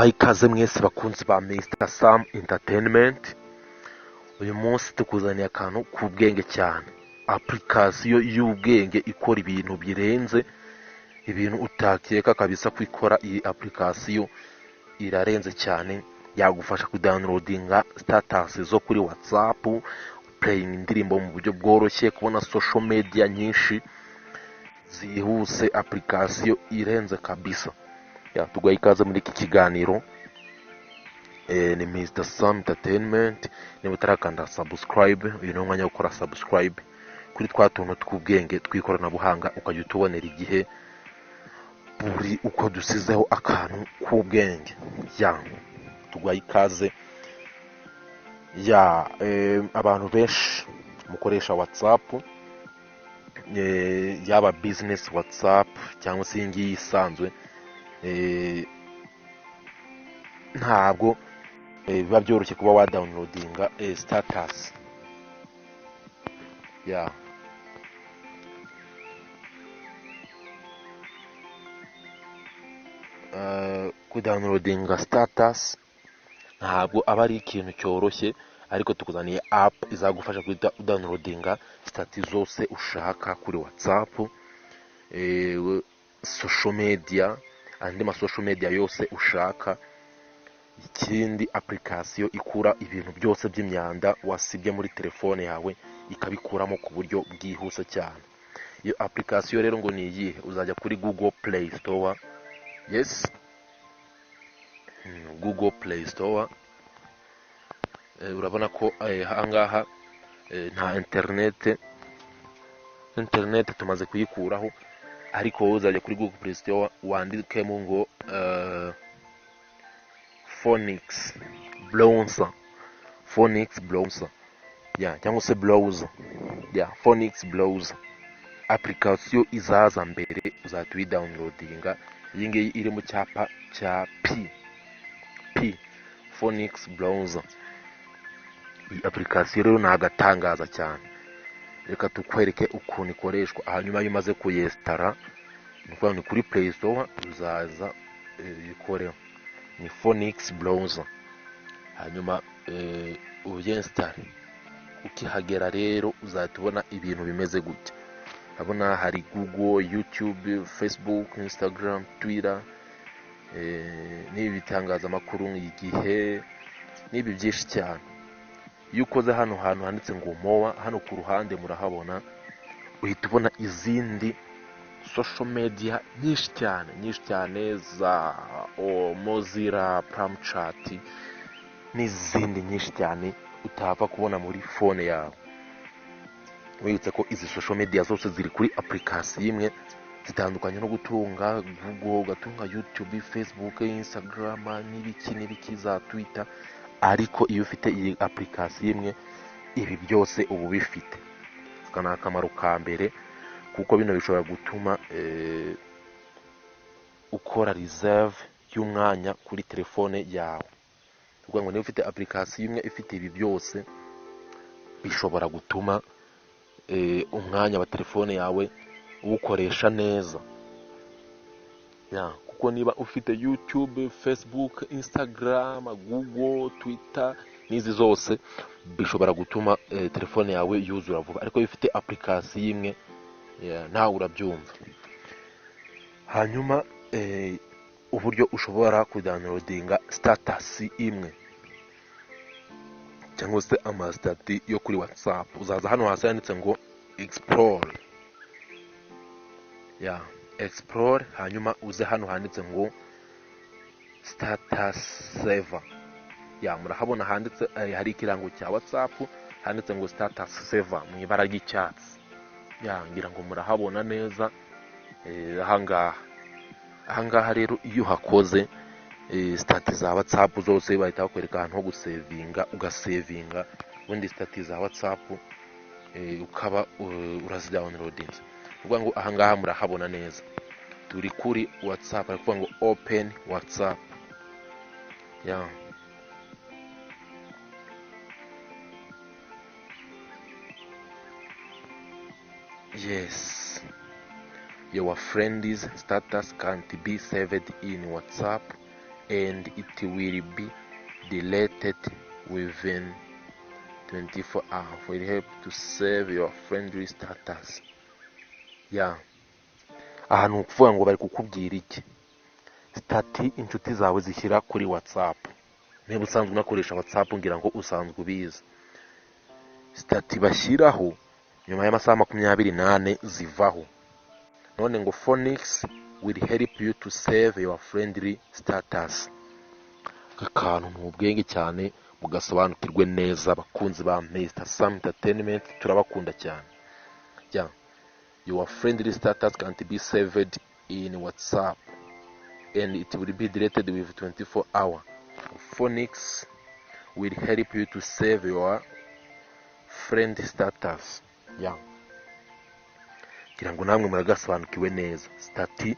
tubaha ikaze mwese bakunzi ba Mr. Sam Entertainment. Uyu munsi tukuzaniye akantu k'ubwenge cyane, application y'ubwenge ikora ibintu birenze, ibintu utakeka kabisa kwikora. Iyi application irarenze cyane, yagufasha kudownloadinga status zo kuri WhatsApp, playing indirimbo mu buryo bworoshye, kubona social media nyinshi zihuse. Application irenze kabisa. Tuguha ikaze muri iki kiganiro. Ni Mr. Sam Entertainment. Niba utarakanda subscribe, uyu ni umwanya wo gukora subscribe kuri twa tuntu tw'ubwenge tw'ikoranabuhanga, ukajya utubonera igihe buri uko dusizeho akantu k'ubwenge. Tuguha ikaze. Abantu benshi mukoresha WhatsApp, yaba business WhatsApp cyangwa se iyi ngiyi isanzwe, ntabwo biba byoroshye kuba wadownloadinga status. Kudownloadinga status ntabwo aba ari ikintu cyoroshye, ariko tukuzaniye app izagufasha guhita downloadinga status zose ushaka kuri WhatsApp, social media, andi social media yose ushaka. Ikindi, application ikura ibintu byose by'imyanda wasibye muri telefone yawe, ikabikuramo ku buryo bwihuse cyane. Iyo application rero ngo ni iyihe? Uzajya kuri Google Play Store. Google Play Store. Urabona ko ahangaha nta internet tumaze kuyikuraho, ariko wowe uzajya kuri Google Play Store wandikemo ngo Phoenix Browser, cyangwa se browser, Phoenix Browser. Application izaza mbere uzahita uyidownloadinga. Iyi ngiyi iri mu cyapa cya P, Phoenix Browser. Iyi application rero ni agatangaza cyane. Reka tukwereke ukuntu ikoreshwa. Hanyuma iyo umaze kuyestara, ni kuri Play Store uzaza ikoreho, ni Phoenix Browser. Hanyuma uyinstare. Ukihagera rero uzahita ubona ibintu bimeze gutya. Urabona hari Google, YouTube, Facebook, Instagram, Twitter, n'ibi bitangazamakuru nk'igihe, n'ibi byinshi cyane. Iyo ukoze hano hantu handitse ngo more, hano ku ruhande murahabona, uhita ubona izindi social media nyinshi cyane za Mozilla, Palmchat, n'izindi nyinshi cyane utapfa kubona muri phone yawe. Wibutse ko izi social media zose ziri kuri application imwe, zitandukanye no gutunga Google, ugatunga YouTube, Facebook, Instagram, n'ibiki za Twitter. Ariko iyo ufite iyi application imwe, ibi byose ubu bifite. Kana akamaro ka mbere, kuko bino bishobora gutuma ukora reserve y'umwanya kuri telefone yawe. Ubwo ngo niba ufite application imwe ifite ibi byose, bishobora gutuma umwanya wa telefone yawe uwukoresha neza. Kuko niba ufite YouTube, Facebook, Instagram, Google, Twitter, n'izi zose bishobora gutuma telefone yawe yuzura vuba. Ariko iyo ufite application imwe, nawe urabyumva. Hanyuma uburyo ushobora kudownloadinga status imwe cyangwa se amastati yo kuri WhatsApp, uzaza hano hasi yanditse ngo explore. Explore. Hanyuma uze hano handitse ngo status saver. Murahabona handitse, hari ikirango cya WhatsApp handitse ngo status saver mu ibara ry'icyatsi. Ngira ngo murahabona neza. Ahangaha rero iyo hakoze status za WhatsApp zose bahita bakwereka ahantu ho gusevinga, ugasevinga ubundi status za WhatsApp ukaba urazidownloadinga. Kuvuga ngo ahangaha murahabona neza turi kuri WhatsApp, ari kuvuga ngo open WhatsApp. Your friend's status can't be saved in WhatsApp. and it will be deleted within 24 hours. Will help to save your friendly status. Aha ni ukuvuga ngo bari kukubwira iki? Stati inshuti zawe zishyira kuri WhatsApp. Niba usanzwe unakoresha WhatsApp ngira ngo usanzwe ubizi. Stati bashyiraho nyuma y'amasaha 24 zivaho. None ngo Phoenix will help you to save your friendly status. Akantu ni ubwenge cyane mugasobanukirwe neza abakunzi ba Mr. Sam Entertainment, turabakunda cyane. Your friendly status can't be saved in WhatsApp and it will be deleted with 24 hours. Phoenix will help you to save your friend status. Kugira ngo namwe muragasobanukiwe neza. Stati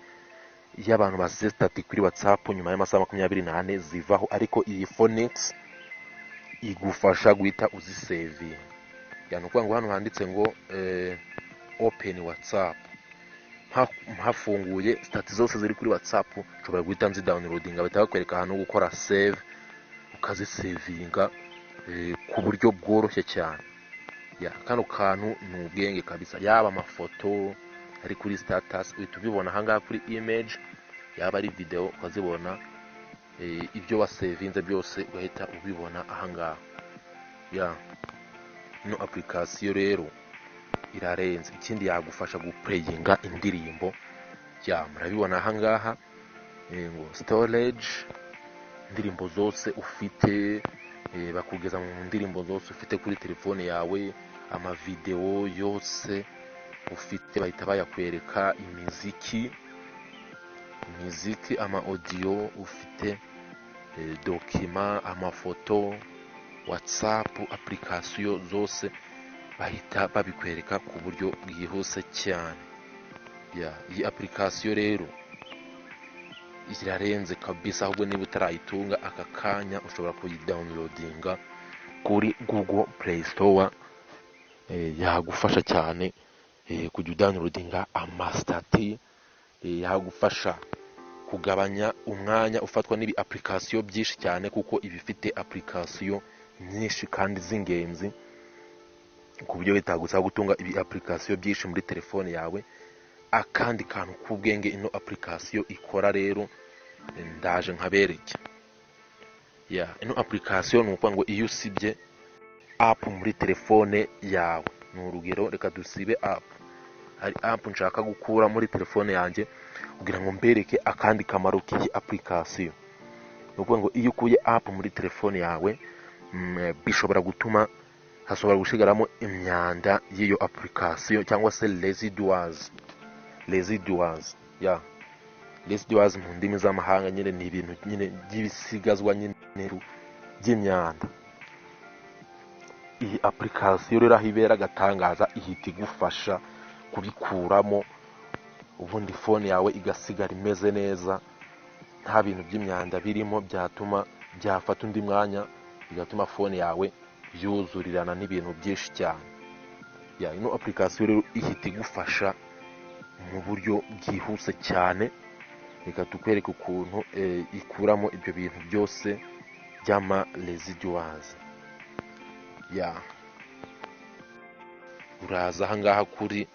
y'abantu basize stati kuri WhatsApp nyuma y'amasaha 24 zivaho, ariko iyi Phoenix igufasha guhita uzisavinga. Nukuvuga ngo hano handitse ngo open WhatsApp. Hafunguye stati zose ziri kuri WhatsApp, ushobora guhita nzidownloadinga, bahita bakwereka ahantu gukora save, ukazisavinga ku buryo bworoshye cyane. Kano kantu ni ubwenge kabisa. Yaba amafoto ari kuri status uhita ubibona ahangaha kuri image, yaba ari video ukazibona, ibyo wasavinze byose ugahita ubibona ahangaha. No application rero irarenze. Ikindi yagufasha guplayinga indirimbo. Murabibona ahangaha ngo storage, indirimbo zose ufite, bakugeza mu ndirimbo zose ufite kuri telefone yawe, amavideo yose ufite bahita bayakwereka, imiziki, ama audio ufite, document, amafoto, WhatsApp, application zose bahita babikwereka ku buryo bwihuse cyane. Iyi application rero irarenze kabisa, ahubwo niba utarayitunga aka kanya ushobora kuyidownloadinga kuri Google Play Store. Yagufasha cyane kujya udownloadinga amastati, yagufasha kugabanya umwanya ufatwa n'ibi application byinshi cyane, kuko ibifite application nyinshi kandi z'ingenzi, ku buryo bitagusaba gutunga ibi application byinshi muri telefone yawe. Akandi kantu k'ubwenge ino application ikora rero ndaje nkabereke. Ino application ni ukuvuga ngo iyo usibye app muri telefone yawe, ni urugero, reka dusibe app, hari app nshaka gukura muri telefone yanjye kugira ngo mbereke akandi kamaro k'iyi application. Ni ukuvuga ngo iyo ukuye app muri telefone yawe, bishobora gutuma hashobora gushigaramo imyanda y'iyo application cyangwa se residuals. Residuals mu ndimi z'amahanga nyine ni ibintu nyine by'ibisigazwa nyine by'imyanda. Iyi application rero aho ibera gatangaza, ihita igufasha kubikuramo, ubundi phone yawe igasigara imeze neza, nta bintu by'imyanda birimo byafata undi mwanya, bigatuma phone yawe yuzurirana n'ibintu byinshi cyane. Ino application rero ihita igufasha mu buryo bwihuse cyane. Reka tukwereke ukuntu ikuramo ibyo bintu byose by'ama residuals. Uraza ahangaha kuri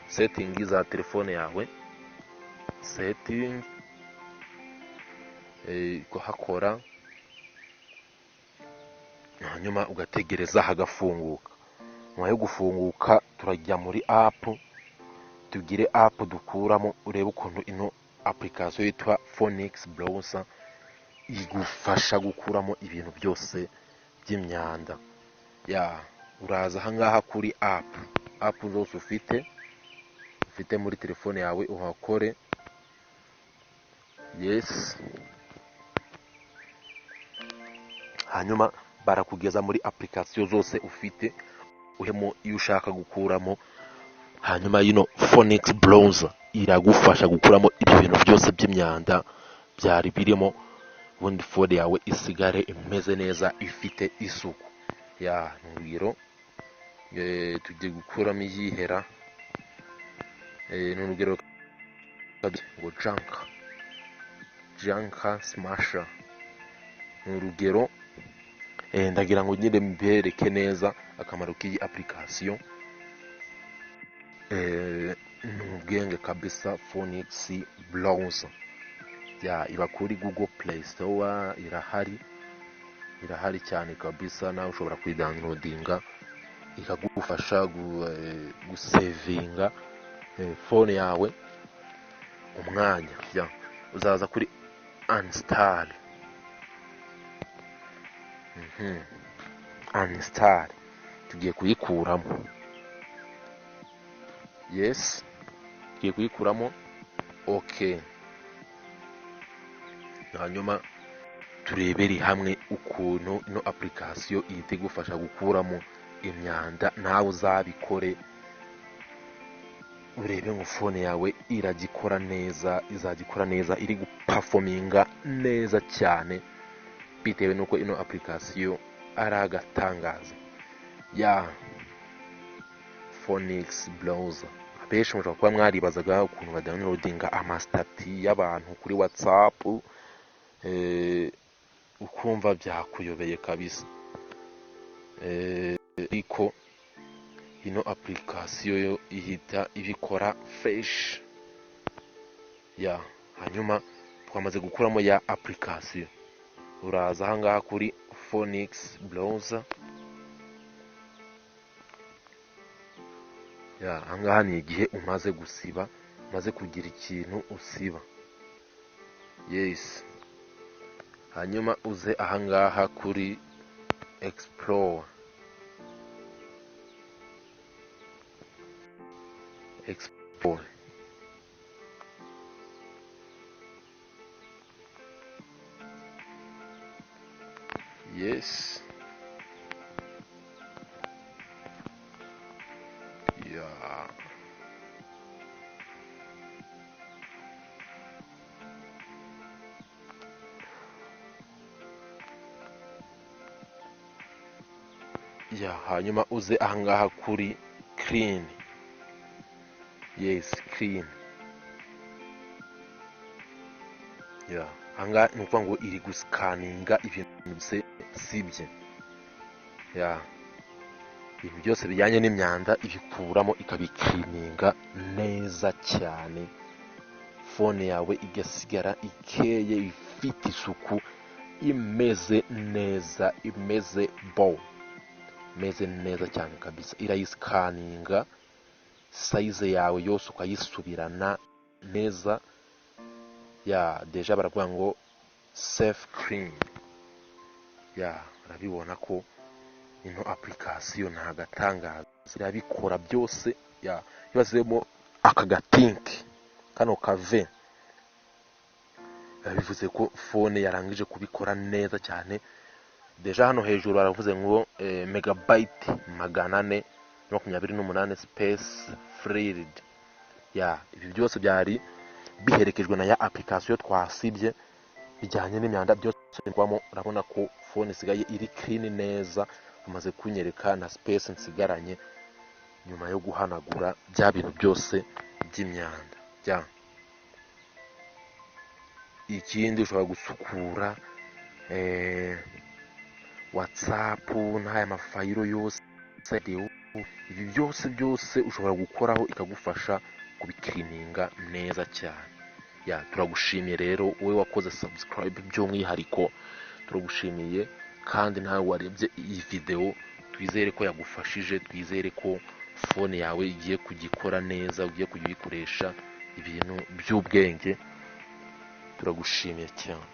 setting za telefone yawe, kuhakora, hanyuma ugategereza hagafunguka. Nyuma yo gufunguka turajya muri app, tugire app dukuramo, urebe ukuntu ino application yitwa Phoenix Browser igufasha gukuramo ibintu byose by'imyanda. Uraza ahangaha kuri app zose ufite muri telefone yawe, uhakore hanyuma barakugeza muri application zose ufite, uhemo iyo ushaka gukuramo. Hanyuma yino Phoenix Browser iragufasha gukuramo ibyo bintu byose by'imyanda byari birimo, ubundi phone yawe isigare imeze neza, ifite isuku. N'urugero, tugiye gukuramo iyihera, n'urugero ngo junk. Janka Smasher. Ni urugero ndagira ngo nyine mbereke neza akamaro k'iyi application. Ni ubwenge kabisa, Phoenix Browser. Iba kuri Google Play Store, irahari cyane kabisa. Nawe ushobora kuyidownloadinga ikagufasha gusevinga phone yawe umwanya. Uzaza kuri uninstall. Uninstall tugiye kuyikuramo. Yes, tugiye kuyikuramo. Okay, hanyuma turebere hamwe ukuntu ino application ihita igufasha gukuramo imyanda. Nawe uzabikore urebe ngo phone yawe iragikora neza, izagikora neza, iri guperforminga neza cyane, bitewe nuko ino application ari agatangaza. Phoenix Browser. Abenshi mushobora kuba mwaribazaga ukuntu badownloadinga amastati y'abantu kuri WhatsApp, ukumva byakuyobeye kabisa. Ariko ino application yo ihita ibikora fresh. Hanyuma twamaze gukuramo ya application, uraza ahangaha kuri Phoenix Browser. Ahangaha ni igihe umaze gusiba, umaze kugira ikintu usiba. Yes, hanyuma uze ahangaha kuri Explore. Yes. Hanyuma uze ahangaha kuri Clean. Yes, Clean. Ahangaha ni ukuvuga ngo iri gusikaninga ibintu byose sibye. Ibintu byose bijyanye n'imyanda ibikuramo ikabiklininga neza cyane. Phone yawe igasigara ikeye, ifite isuku, imeze neza, imeze neza cyane kabisa. Irayisikaninga size yawe yose ukayisubirana neza. Deja baravuga ngo safe clean. Urabibona ko ino application nta gatangaza, irabikora byose. Ibazemo aka gatinki kano kave, bivuze ko phone yarangije kubikora neza cyane. Deja hano hejuru baravuze ngo megabyte 428 space freed. Ibi byose byari biherekejwe na ya application twasibye bijyanye n'imyanda byose kwamo. Urabona ko phone isigaye iri clean neza, umaze kunyereka na space nsigaranye nyuma yo guhanagura bya bintu byose by'imyanda. Ikindi ushobora gusukura WhatsApp n'aya mafayiro yose, ibi byose ushobora gukoraho ikagufasha kubiklininga neza cyane. Turagushimiye rero wowe wakoze subscribe by'umwihariko, turagushimiye. Kandi nawe warebye iyi video, twizere ko yagufashije, twizere ko phone yawe igiye kugikora neza, ugiye kuyikoresha ibintu by'ubwenge. Turagushimiye cyane.